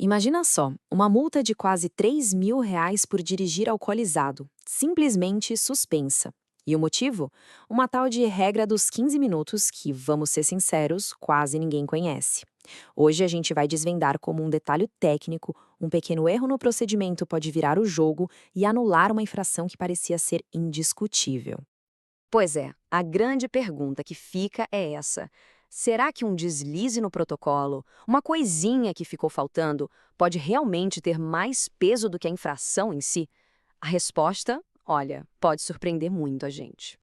Imagina só, uma multa de quase R$ 3.000 por dirigir alcoolizado, simplesmente suspensa. E o motivo? Uma tal de regra dos 15 minutos que, vamos ser sinceros, quase ninguém conhece. Hoje a gente vai desvendar como um detalhe técnico, um pequeno erro no procedimento pode virar o jogo e anular uma infração que parecia ser indiscutível. Pois é, a grande pergunta que fica é essa. Será que um deslize no protocolo, uma coisinha que ficou faltando, pode realmente ter mais peso do que a infração em si? A resposta, olha, pode surpreender muito a gente.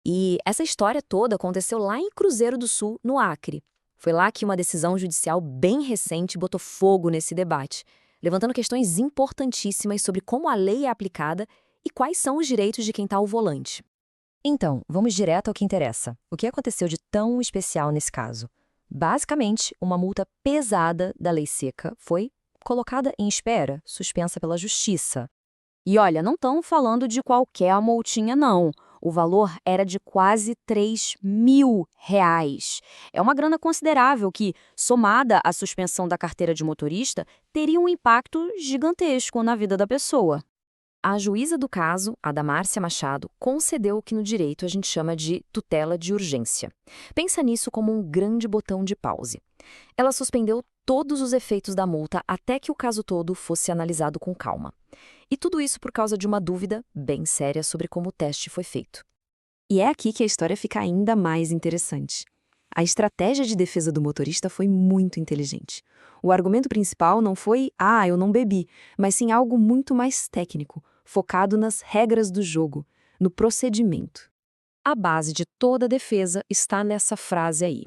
E essa história toda aconteceu lá em Cruzeiro do Sul, no Acre. Foi lá que uma decisão judicial bem recente botou fogo nesse debate, levantando questões importantíssimas sobre como a lei é aplicada e quais são os direitos de quem está ao volante. Então, vamos direto ao que interessa. O que aconteceu de tão especial nesse caso? Basicamente, uma multa pesada da lei seca foi colocada em espera, suspensa pela justiça. E olha, não estão falando de qualquer multinha, não. O valor era de quase R$ 3.000. É uma grana considerável que, somada à suspensão da carteira de motorista, teria um impacto gigantesco na vida da pessoa. A juíza do caso, a Márcia Machado, concedeu o que no direito a gente chama de tutela de urgência. Pensa nisso como um grande botão de pause. Ela suspendeu todos os efeitos da multa até que o caso todo fosse analisado com calma. E tudo isso por causa de uma dúvida bem séria sobre como o teste foi feito. E é aqui que a história fica ainda mais interessante. A estratégia de defesa do motorista foi muito inteligente. O argumento principal não foi, eu não bebi, mas sim algo muito mais técnico, focado nas regras do jogo, no procedimento. A base de toda a defesa está nessa frase aí.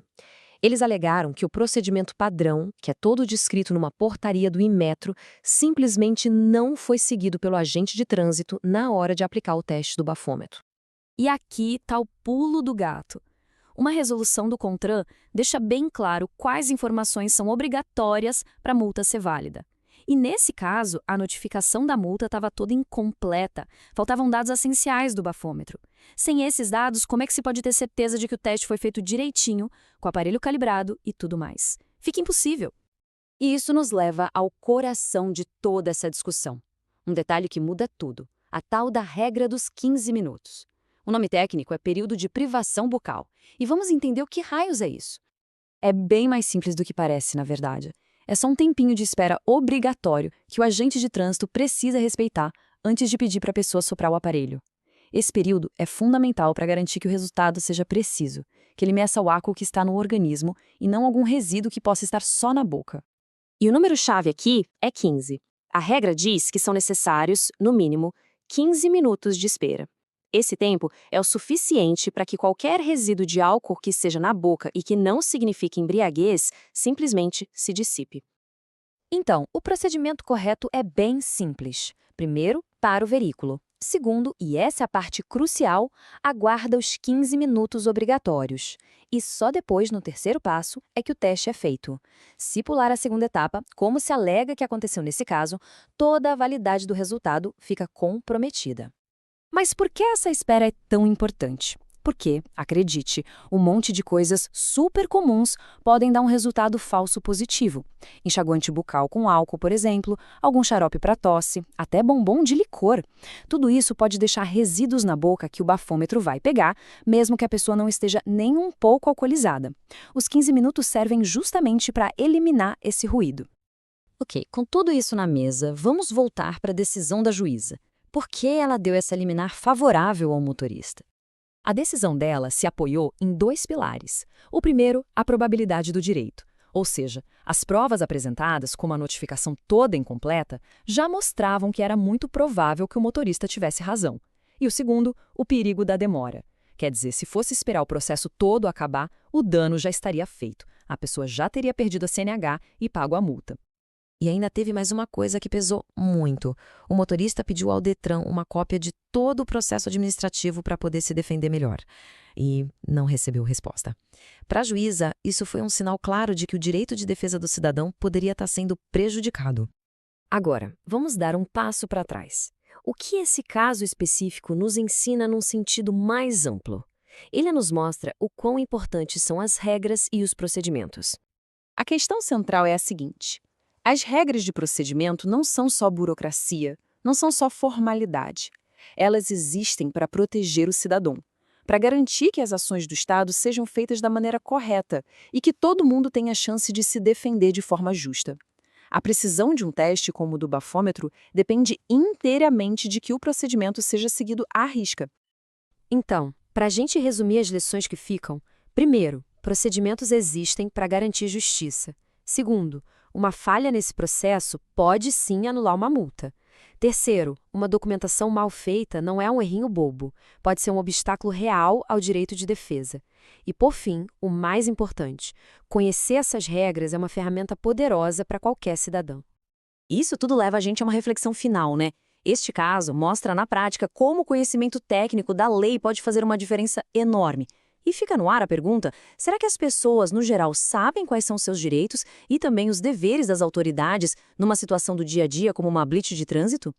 Eles alegaram que o procedimento padrão, que é todo descrito numa portaria do Inmetro, simplesmente não foi seguido pelo agente de trânsito na hora de aplicar o teste do bafômetro. E aqui está o pulo do gato. Uma resolução do CONTRAN deixa bem claro quais informações são obrigatórias para a multa ser válida. E nesse caso, a notificação da multa estava toda incompleta, faltavam dados essenciais do bafômetro. Sem esses dados, como é que se pode ter certeza de que o teste foi feito direitinho, com o aparelho calibrado e tudo mais? Fica impossível. E isso nos leva ao coração de toda essa discussão. Um detalhe que muda tudo, a tal da regra dos 15 minutos. O nome técnico é período de privação bucal. E vamos entender o que raios é isso. É bem mais simples do que parece, na verdade. É só um tempinho de espera obrigatório que o agente de trânsito precisa respeitar antes de pedir para a pessoa soprar o aparelho. Esse período é fundamental para garantir que o resultado seja preciso, que ele meça o álcool que está no organismo e não algum resíduo que possa estar só na boca. E o número-chave aqui é 15. A regra diz que são necessários, no mínimo, 15 minutos de espera. Esse tempo é o suficiente para que qualquer resíduo de álcool que esteja na boca e que não signifique embriaguez simplesmente se dissipe. Então, o procedimento correto é bem simples. Primeiro, para o veículo. Segundo, e essa é a parte crucial, aguarda os 15 minutos obrigatórios. E só depois, no terceiro passo, é que o teste é feito. Se pular a segunda etapa, como se alega que aconteceu nesse caso, toda a validade do resultado fica comprometida. Mas por que essa espera é tão importante? Porque, acredite, um monte de coisas super comuns podem dar um resultado falso positivo. Enxaguante bucal com álcool, por exemplo, algum xarope para tosse, até bombom de licor. Tudo isso pode deixar resíduos na boca que o bafômetro vai pegar, mesmo que a pessoa não esteja nem um pouco alcoolizada. Os 15 minutos servem justamente para eliminar esse ruído. Ok, com tudo isso na mesa, vamos voltar para a decisão da juíza. Por que ela deu essa liminar favorável ao motorista? A decisão dela se apoiou em dois pilares. O primeiro, a probabilidade do direito. Ou seja, as provas apresentadas, como a notificação toda incompleta, já mostravam que era muito provável que o motorista tivesse razão. E o segundo, o perigo da demora. Quer dizer, se fosse esperar o processo todo acabar, o dano já estaria feito. A pessoa já teria perdido a CNH e pago a multa. E ainda teve mais uma coisa que pesou muito. O motorista pediu ao Detran uma cópia de todo o processo administrativo para poder se defender melhor. E não recebeu resposta. Para a juíza, isso foi um sinal claro de que o direito de defesa do cidadão poderia estar sendo prejudicado. Agora, vamos dar um passo para trás. O que esse caso específico nos ensina num sentido mais amplo? Ele nos mostra o quão importantes são as regras e os procedimentos. A questão central é a seguinte: As regras de procedimento não são só burocracia, não são só formalidade. Elas existem para proteger o cidadão, para garantir que as ações do Estado sejam feitas da maneira correta e que todo mundo tenha a chance de se defender de forma justa. A precisão de um teste como o do bafômetro depende inteiramente de que o procedimento seja seguido à risca. Então, para a gente resumir as lições que ficam, primeiro, procedimentos existem para garantir justiça. Segundo, uma falha nesse processo pode sim anular uma multa. Terceiro, uma documentação mal feita não é um errinho bobo, pode ser um obstáculo real ao direito de defesa. E, por fim, o mais importante, conhecer essas regras é uma ferramenta poderosa para qualquer cidadão. Isso tudo leva a gente a uma reflexão final, né? Este caso mostra na prática como o conhecimento técnico da lei pode fazer uma diferença enorme. E fica no ar a pergunta: será que as pessoas, no geral, sabem quais são seus direitos e também os deveres das autoridades numa situação do dia a dia como uma blitz de trânsito?